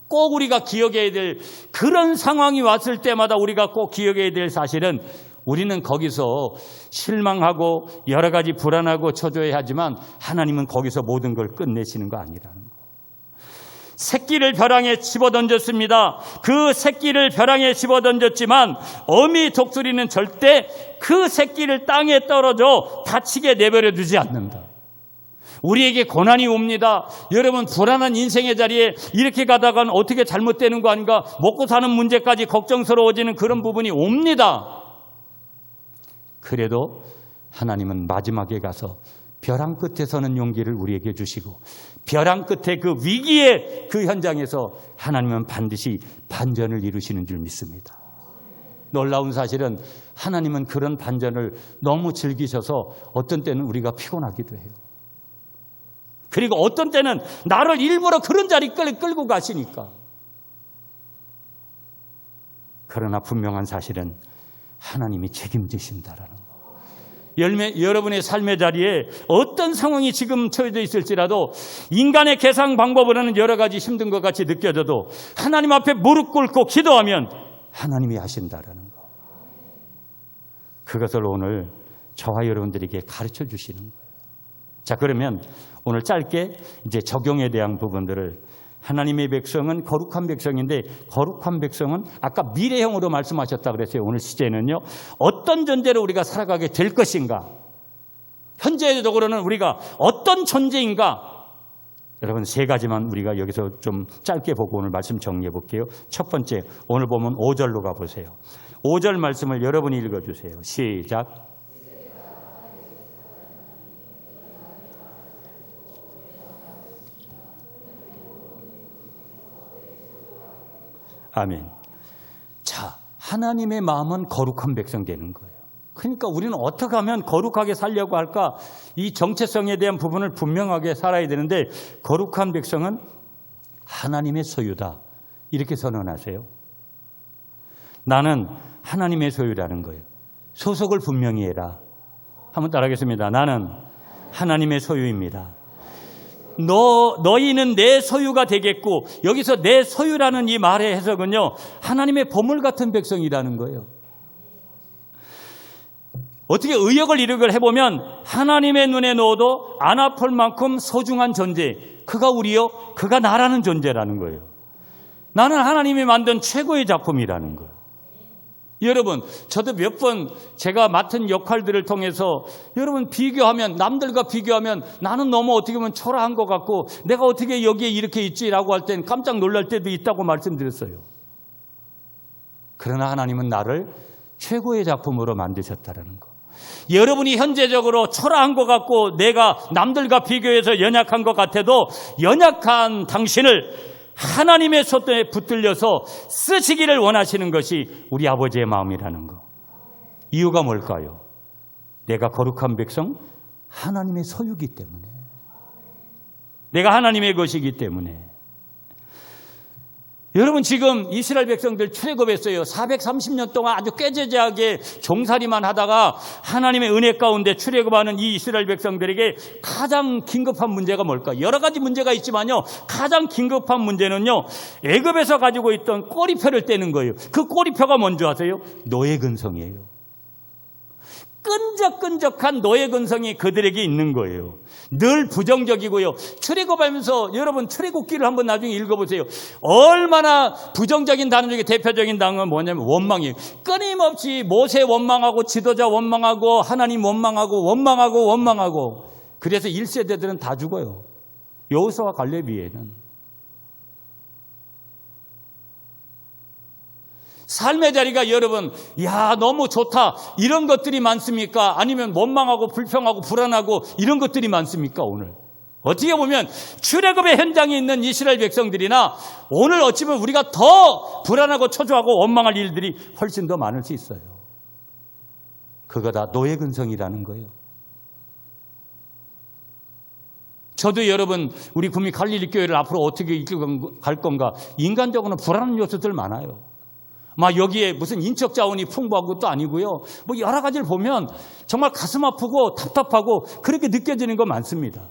꼭 우리가 기억해야 될, 그런 상황이 왔을 때마다 우리가 꼭 기억해야 될 사실은, 우리는 거기서 실망하고 여러 가지 불안하고 초조해하지만 하나님은 거기서 모든 걸 끝내시는 거 아니라는 거. 새끼를 벼랑에 집어던졌습니다. 그 새끼를 벼랑에 집어던졌지만 어미 독수리는 절대 그 새끼를 땅에 떨어져 다치게 내버려 두지 않는다. 우리에게 고난이 옵니다. 여러분, 불안한 인생의 자리에 이렇게 가다가는 어떻게 잘못되는 거 아닌가, 먹고 사는 문제까지 걱정스러워지는 그런 부분이 옵니다. 그래도 하나님은 마지막에 가서 벼랑 끝에 서는 용기를 우리에게 주시고, 벼랑 끝에 그 위기의 그 현장에서 하나님은 반드시 반전을 이루시는 줄 믿습니다. 놀라운 사실은 하나님은 그런 반전을 너무 즐기셔서 어떤 때는 우리가 피곤하기도 해요. 그리고 어떤 때는 나를 일부러 그런 자리까지 끌고 가시니까. 그러나 분명한 사실은 하나님이 책임지신다라는 거. 여러분의 삶의 자리에 어떤 상황이 지금 처해져 있을지라도, 인간의 계산 방법으로는 여러 가지 힘든 것 같이 느껴져도 하나님 앞에 무릎 꿇고 기도하면 하나님이 하신다라는 거. 그것을 오늘 저와 여러분들에게 가르쳐 주시는 거예요. 자, 그러면 오늘 짧게 이제 적용에 대한 부분들을, 하나님의 백성은 거룩한 백성인데, 거룩한 백성은 아까 미래형으로 말씀하셨다 그랬어요. 오늘 시제는요, 어떤 존재로 우리가 살아가게 될 것인가, 현재적으로는 우리가 어떤 존재인가. 여러분, 세 가지만 우리가 여기서 좀 짧게 보고 오늘 말씀 정리해 볼게요. 첫 번째, 오늘 보면 5절로 가보세요. 5절 말씀을 여러분이 읽어주세요. 시작. 아멘. 자, 하나님의 마음은 거룩한 백성 되는 거예요. 그러니까 우리는 어떻게 하면 거룩하게 살려고 할까? 이 정체성에 대한 부분을 분명하게 살아야 되는데, 거룩한 백성은 하나님의 소유다, 이렇게 선언하세요. 나는 하나님의 소유라는 거예요. 소속을 분명히 해라. 한번 따라하겠습니다. 나는 하나님의 소유입니다. 너희는 내 소유가 되겠고, 여기서 내 소유라는 이 말의 해석은요, 하나님의 보물 같은 백성이라는 거예요. 어떻게 의역을 이력을 해보면 하나님의 눈에 넣어도 안 아플 만큼 소중한 존재, 그가 우리요, 그가 나라는 존재라는 거예요. 나는 하나님이 만든 최고의 작품이라는 거예요. 여러분, 저도 몇 번 제가 맡은 역할들을 통해서 여러분 비교하면, 남들과 비교하면 나는 너무 어떻게 보면 초라한 것 같고, 내가 어떻게 여기에 이렇게 있지라고 할 땐 깜짝 놀랄 때도 있다고 말씀드렸어요. 그러나 하나님은 나를 최고의 작품으로 만드셨다는 거. 여러분이 현재적으로 초라한 것 같고 내가 남들과 비교해서 연약한 것 같아도, 연약한 당신을 하나님의 손에 붙들려서 쓰시기를 원하시는 것이 우리 아버지의 마음이라는 거. 이유가 뭘까요? 내가 거룩한 백성, 하나님의 소유이기 때문에, 내가 하나님의 것이기 때문에. 여러분, 지금 이스라엘 백성들 출애굽했어요. 430년 동안 아주 꾀죄죄하게 종살이만 하다가 하나님의 은혜 가운데 출애굽하는 이 이스라엘 백성들에게 가장 긴급한 문제가 뭘까? 여러 가지 문제가 있지만요, 가장 긴급한 문제는요, 애굽에서 가지고 있던 꼬리표를 떼는 거예요. 그 꼬리표가 뭔지 아세요? 노예 근성이에요. 끈적끈적한 노예 근성이 그들에게 있는 거예요. 늘 부정적이고요. 출애굽하면서 여러분 출애굽기를 한번 나중에 읽어보세요. 얼마나 부정적인 단어 중에 대표적인 단어는 뭐냐면 원망이에요. 끊임없이 모세 원망하고, 지도자 원망하고, 하나님 원망하고, 원망하고. 그래서 1세대들은 다 죽어요. 여호수아와 갈렙이에는. 삶의 자리가 여러분, 야, 너무 좋다, 이런 것들이 많습니까? 아니면 원망하고 불평하고 불안하고 이런 것들이 많습니까? 오늘 어떻게 보면 출애굽의 현장에 있는 이스라엘 백성들이나 오늘 어찌 보면 우리가 더 불안하고 초조하고 원망할 일들이 훨씬 더 많을 수 있어요. 그거 다 노예 근성이라는 거예요. 저도 여러분, 우리 구미 갈릴리 교회를 앞으로 어떻게 이끌고 갈 건가, 인간적으로는 불안한 요소들 많아요. 막 여기에 무슨 인적 자원이 풍부한 것도 아니고요. 뭐 여러 가지를 보면 정말 가슴 아프고 답답하고 그렇게 느껴지는 거 많습니다.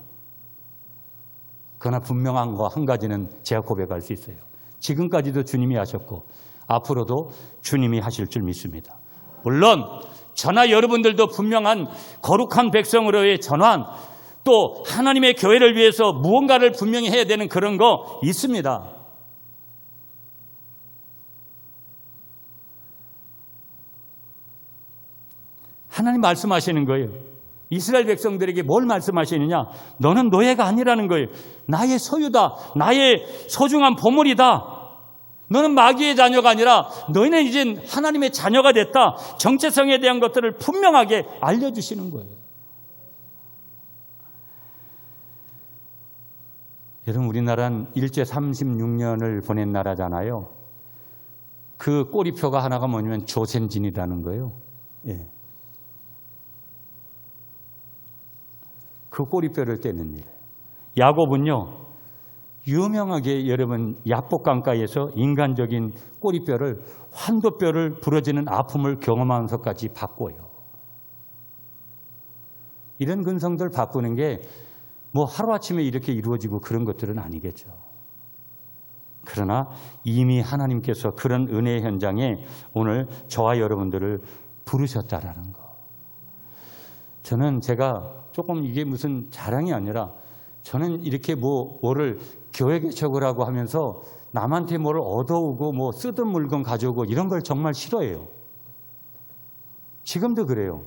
그러나 분명한 거 한 가지는 제가 고백할 수 있어요. 지금까지도 주님이 하셨고 앞으로도 주님이 하실 줄 믿습니다. 물론 저나 여러분들도 분명한 거룩한 백성으로의 전환, 또 하나님의 교회를 위해서 무언가를 분명히 해야 되는 그런 거 있습니다. 하나님 말씀하시는 거예요. 이스라엘 백성들에게 뭘 말씀하시느냐? 너는 노예가 아니라는 거예요. 나의 소유다. 나의 소중한 보물이다. 너는 마귀의 자녀가 아니라 너희는 이제 하나님의 자녀가 됐다. 정체성에 대한 것들을 분명하게 알려주시는 거예요. 여러분, 우리나라는 일제 36년을 보낸 나라잖아요. 그 꼬리표가 하나가 뭐냐면 조센진이라는 거예요. 예. 그 꼬리뼈를 떼는 일. 야곱은요, 유명하게 여러분 야복 강가에서 인간적인 꼬리뼈를, 환도뼈를 부러지는 아픔을 경험하면서까지 바꿔요. 이런 근성들 바꾸는 게 뭐 하루아침에 이렇게 이루어지고 그런 것들은 아니겠죠. 그러나 이미 하나님께서 그런 은혜의 현장에 오늘 저와 여러분들을 부르셨다라는 거. 저는 제가 조금 이게 무슨 자랑이 아니라 저는 이렇게 뭐를 교회 개척을 하고 하면서 남한테 뭐를 얻어오고 뭐 쓰던 물건 가져오고 이런 걸 정말 싫어해요. 지금도 그래요.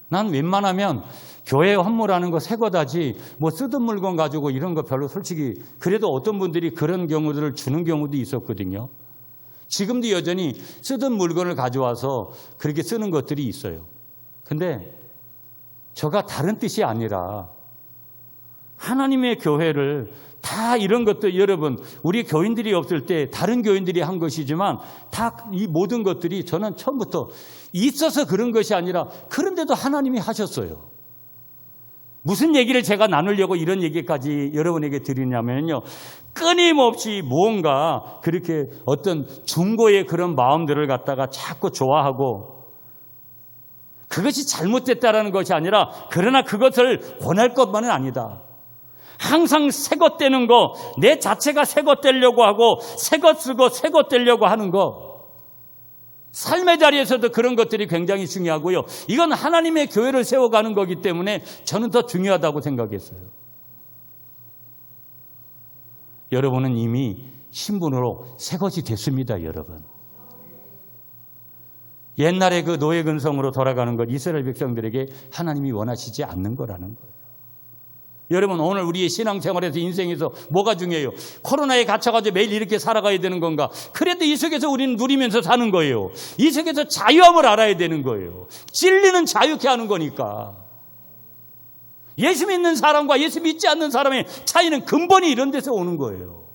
난 웬만하면 교회 헌물하는 거 새 거다지 뭐 쓰던 물건 가지고 이런 거 별로 솔직히 그래도 어떤 분들이 그런 경우들을 주는 경우도 있었거든요. 지금도 여전히 쓰던 물건을 가져와서 그렇게 쓰는 것들이 있어요. 근데 저가 다른 뜻이 아니라 하나님의 교회를 다 이런 것도 여러분 우리 교인들이 없을 때 다른 교인들이 한 것이지만 다 이 모든 것들이 저는 처음부터 있어서 그런 것이 아니라 그런데도 하나님이 하셨어요. 무슨 얘기를 제가 나누려고 이런 얘기까지 여러분에게 드리냐면요. 끊임없이 무언가 그렇게 어떤 중고의 그런 마음들을 갖다가 자꾸 좋아하고 그것이 잘못됐다라는 것이 아니라 그러나 그것을 권할 것만은 아니다. 항상 새것 되는 거, 내 자체가 새것 되려고 하고 새것 쓰고 새것 되려고 하는 거. 삶의 자리에서도 그런 것들이 굉장히 중요하고요. 이건 하나님의 교회를 세워가는 거기 때문에 저는 더 중요하다고 생각했어요. 여러분은 이미 신분으로 새것이 됐습니다, 여러분. 옛날에 그 노예 근성으로 돌아가는 것 이스라엘 백성들에게 하나님이 원하시지 않는 거라는 거예요. 여러분 오늘 우리의 신앙생활에서 인생에서 뭐가 중요해요? 코로나에 갇혀가지고 매일 이렇게 살아가야 되는 건가? 그래도 이 속에서 우리는 누리면서 사는 거예요. 이 속에서 자유함을 알아야 되는 거예요. 진리는 자유케 하는 거니까. 예수 믿는 사람과 예수 믿지 않는 사람의 차이는 근본이 이런 데서 오는 거예요.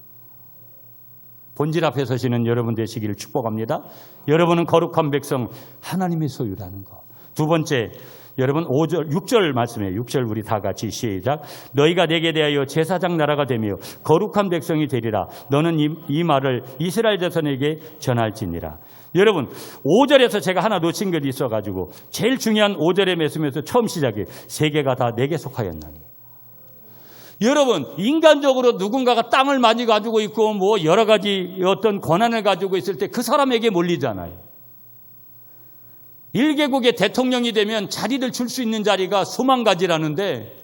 본질 앞에 서시는 여러분 되시기를 축복합니다. 여러분은 거룩한 백성 하나님의 소유라는 거. 두 번째 여러분 5절 6절 말씀이에요. 6절 우리 다 같이 시작. 너희가 내게 대하여 제사장 나라가 되며 거룩한 백성이 되리라. 너는 이 말을 이스라엘 자손에게 전할지니라. 여러분 5절에서 제가 하나 놓친 것이 있어가지고 제일 중요한 5절의 말씀에서 처음 시작해 세계가 다 내게 속하였나니. 여러분 인간적으로 누군가가 땅을 많이 가지고 있고 뭐 여러 가지 어떤 권한을 가지고 있을 때 그 사람에게 몰리잖아요. 1개국의 대통령이 되면 자리를 줄 수 있는 자리가 수만 가지라는데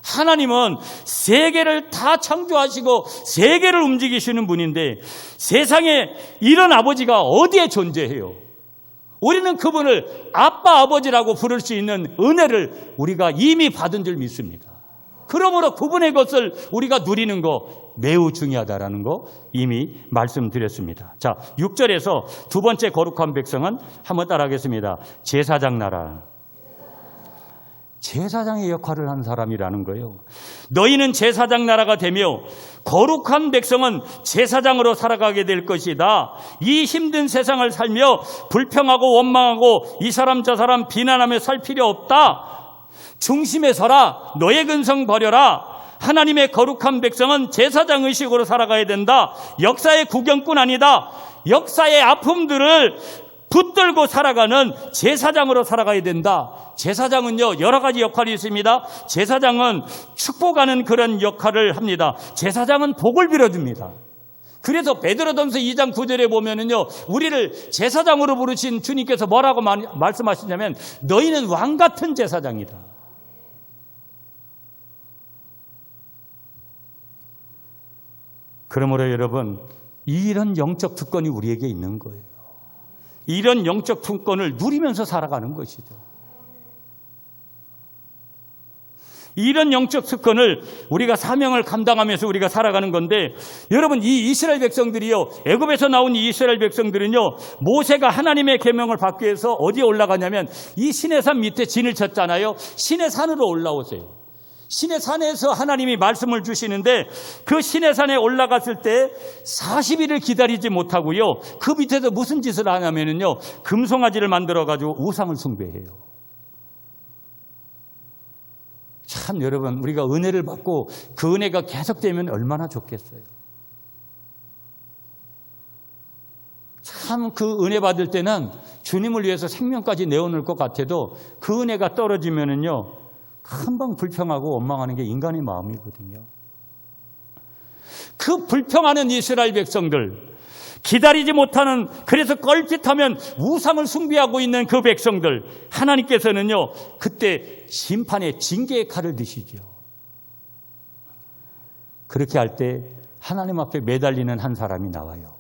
하나님은 세계를 다 창조하시고 세계를 움직이시는 분인데 세상에 이런 아버지가 어디에 존재해요? 우리는 그분을 아빠 아버지라고 부를 수 있는 은혜를 우리가 이미 받은 줄 믿습니다. 그러므로 그분의 것을 우리가 누리는 거 매우 중요하다라는 거 이미 말씀드렸습니다. 자, 6절에서 두 번째 거룩한 백성은 한번 따라하겠습니다. 제사장 나라. 제사장의 역할을 하는 사람이라는 거예요. 너희는 제사장 나라가 되며 거룩한 백성은 제사장으로 살아가게 될 것이다. 이 힘든 세상을 살며 불평하고 원망하고 이 사람 저 사람 비난하며 살 필요 없다. 중심에 서라. 너의 근성 버려라. 하나님의 거룩한 백성은 제사장 의식으로 살아가야 된다. 역사의 구경꾼 아니다. 역사의 아픔들을 붙들고 살아가는 제사장으로 살아가야 된다. 제사장은요 여러 가지 역할이 있습니다. 제사장은 축복하는 그런 역할을 합니다. 제사장은 복을 빌어줍니다. 그래서 베드로전서 2장 9절에 보면은요 우리를 제사장으로 부르신 주님께서 뭐라고 말씀하시냐면 너희는 왕 같은 제사장이다. 그러므로 여러분 이런 영적 특권이 우리에게 있는 거예요. 이런 영적 특권을 누리면서 살아가는 것이죠. 이런 영적 특권을 우리가 사명을 감당하면서 우리가 살아가는 건데 여러분 이 이스라엘 백성들이요 애굽에서 나온 이 이스라엘 백성들은요 모세가 하나님의 계명을 받기 위해서 어디에 올라가냐면 이 시내산 밑에 진을 쳤잖아요. 시내산으로 올라오세요. 시내산에서 하나님이 말씀을 주시는데 그 시내산에 올라갔을 때 40일을 기다리지 못하고요 그 밑에서 무슨 짓을 하냐면요 금송아지를 만들어가지고 우상을 숭배해요. 참 여러분 우리가 은혜를 받고 그 은혜가 계속되면 얼마나 좋겠어요. 참 그 은혜 받을 때는 주님을 위해서 생명까지 내어놓을 것 같아도 그 은혜가 떨어지면은요 금방 불평하고 원망하는 게 인간의 마음이거든요. 그 불평하는 이스라엘 백성들 기다리지 못하는, 그래서 껄핏하면 우상을 숭배하고 있는 그 백성들, 하나님께서는요 그때 심판의 징계의 칼을 드시죠. 그렇게 할 때 하나님 앞에 매달리는 한 사람이 나와요.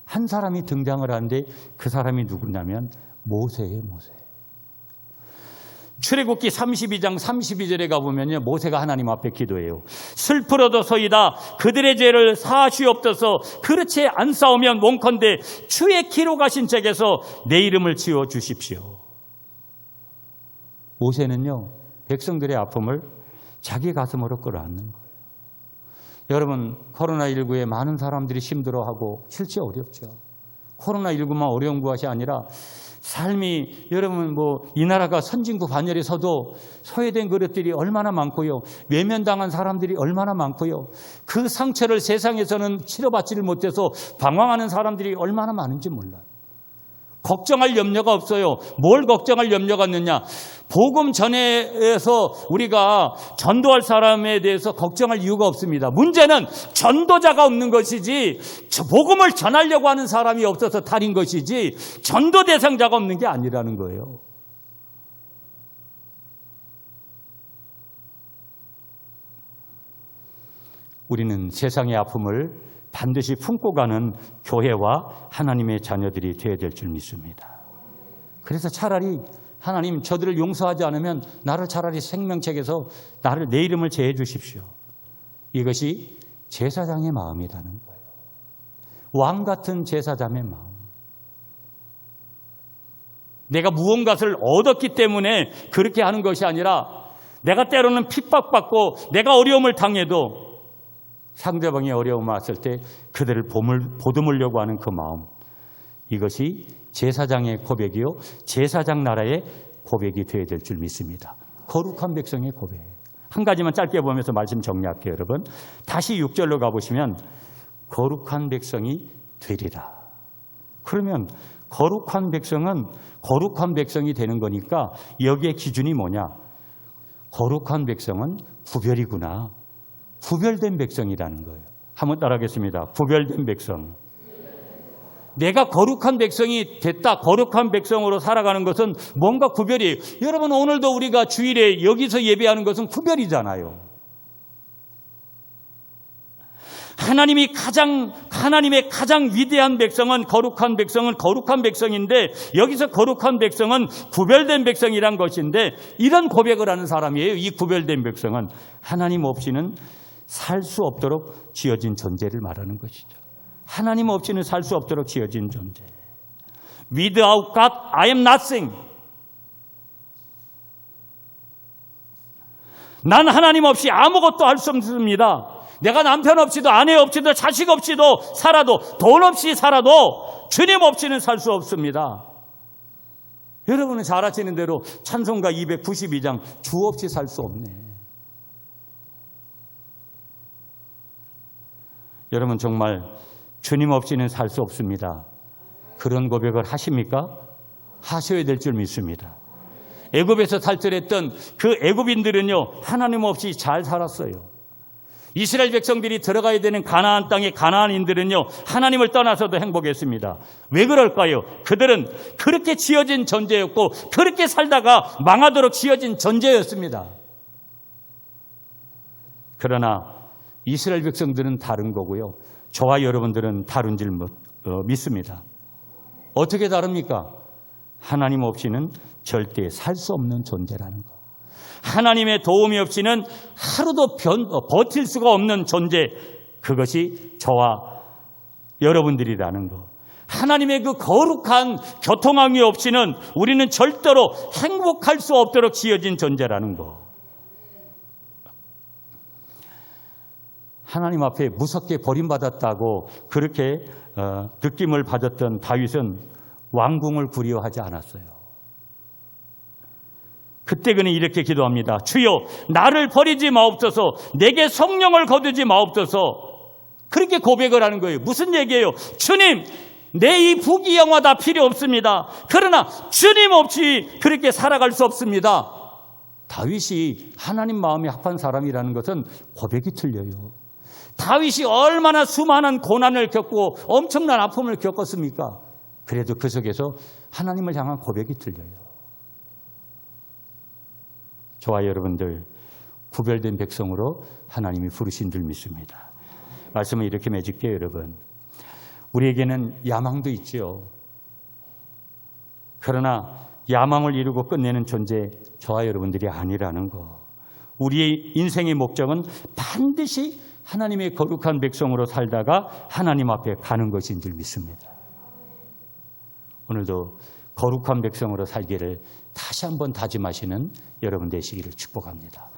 한 사람이 등장을 하는데 그 사람이 누구냐면 모세예요. 모세. 출애굽기 32장 32절에 가보면요, 모세가 하나님 앞에 기도해요. 슬프러도소이다. 그들의 죄를 사하시옵소서. 그렇지 않사오면 원컨대 주의 기로 가신 책에서 내 이름을 지워 주십시오. 모세는요 백성들의 아픔을 자기 가슴으로 끌어안는 거예요. 여러분, 코로나19에 많은 사람들이 힘들어하고 실제 어렵죠. 코로나19만 어려운 것이 아니라 삶이, 여러분 이 나라가 선진국 반열에서도 소외된 그릇들이 얼마나 많고요. 외면당한 사람들이 얼마나 많고요. 그 상처를 세상에서는 치료받지를 못해서 방황하는 사람들이 얼마나 많은지 몰라요. 걱정할 염려가 없어요. 뭘 걱정할 염려가 있느냐? 복음 전에서 우리가 전도할 사람에 대해서 걱정할 이유가 없습니다. 문제는 전도자가 없는 것이지, 복음을 전하려고 하는 사람이 없어서 탈인 것이지, 전도 대상자가 없는 게 아니라는 거예요. 우리는 세상의 아픔을 반드시 품고 가는 교회와 하나님의 자녀들이 되어야 될 줄 믿습니다. 그래서 차라리 하나님, 저들을 용서하지 않으면 나를 차라리 생명책에서 내 이름을 제해 주십시오. 이것이 제사장의 마음이라는 거예요. 왕 같은 제사장의 마음. 내가 무언가를 얻었기 때문에 그렇게 하는 것이 아니라, 내가 때로는 핍박받고 내가 어려움을 당해도 상대방이 어려움 왔을 때 그들을 보듬으려고 하는 그 마음, 이것이 제사장의 고백이요 제사장 나라의 고백이 되어야 될 줄 믿습니다. 거룩한 백성의 고백. 한 가지만 짧게 보면서 말씀 정리할게요. 여러분, 다시 6절로 가보시면 거룩한 백성이 되리라. 그러면 거룩한 백성은 거룩한 백성이 되는 거니까 여기에 기준이 뭐냐? 거룩한 백성은 구별이구나. 구별된 백성이라는 거예요. 한번 따라하겠습니다. 구별된 백성. 내가 거룩한 백성이 됐다, 거룩한 백성으로 살아가는 것은 뭔가 구별이에요. 여러분, 오늘도 우리가 주일에 여기서 예배하는 것은 구별이잖아요. 하나님의 가장 위대한 백성은 거룩한 백성인데, 여기서 거룩한 백성은 구별된 백성이란 것인데, 이런 고백을 하는 사람이에요. 이 구별된 백성은 하나님 없이는 살 수 없도록 지어진 존재를 말하는 것이죠. 하나님 없이는 살 수 없도록 지어진 존재. Without God, I am nothing. 난 하나님 없이 아무것도 할 수 없습니다. 내가 남편 없이도 아내 없이도 자식 없이도 살아도, 돈 없이 살아도 주님 없이는 살 수 없습니다. 여러분은 잘 아시는 대로 찬송가 292장 주 없이 살 수 없네. 여러분, 정말 주님 없이는 살 수 없습니다. 그런 고백을 하십니까? 하셔야 될 줄 믿습니다. 애굽에서 탈출했던 그 애굽인들은요, 하나님 없이 잘 살았어요. 이스라엘 백성들이 들어가야 되는 가나안 땅의 가나안인들은요, 하나님을 떠나서도 행복했습니다. 왜 그럴까요? 그들은 그렇게 지어진 존재였고, 그렇게 살다가 망하도록 지어진 존재였습니다. 그러나 이스라엘 백성들은 다른 거고요, 저와 여러분들은 다른 줄 믿습니다. 어떻게 다릅니까? 하나님 없이는 절대 살 수 없는 존재라는 거. 하나님의 도움이 없이는 하루도 버틸 수가 없는 존재, 그것이 저와 여러분들이라는 거. 하나님의 그 거룩한 교통항이 없이는 우리는 절대로 행복할 수 없도록 지어진 존재라는 거. 하나님 앞에 무섭게 버림받았다고 그렇게 느낌을 받았던 다윗은 왕궁을 두려워하지 않았어요. 그때 그는 이렇게 기도합니다. 주여, 나를 버리지 마옵소서. 내게 성령을 거두지 마옵소서. 그렇게 고백을 하는 거예요. 무슨 얘기예요? 주님, 내 이 부귀영화 다 필요 없습니다. 그러나 주님 없이 그렇게 살아갈 수 없습니다. 다윗이 하나님 마음에 합한 사람이라는 것은 고백이 틀려요. 다윗이 얼마나 수많은 고난을 겪고 엄청난 아픔을 겪었습니까? 그래도 그 속에서 하나님을 향한 고백이 들려요. 저와 여러분들 구별된 백성으로 하나님이 부르신 줄 믿습니다. 말씀을 이렇게 맺을게요, 여러분. 우리에게는 야망도 있지요. 그러나 야망을 이루고 끝내는 존재 저와 여러분들이 아니라는 거. 우리의 인생의 목적은 반드시 하나님의 거룩한 백성으로 살다가 하나님 앞에 가는 것인 줄 믿습니다. 오늘도 거룩한 백성으로 살기를 다시 한번 다짐하시는 여러분 되시기를 축복합니다.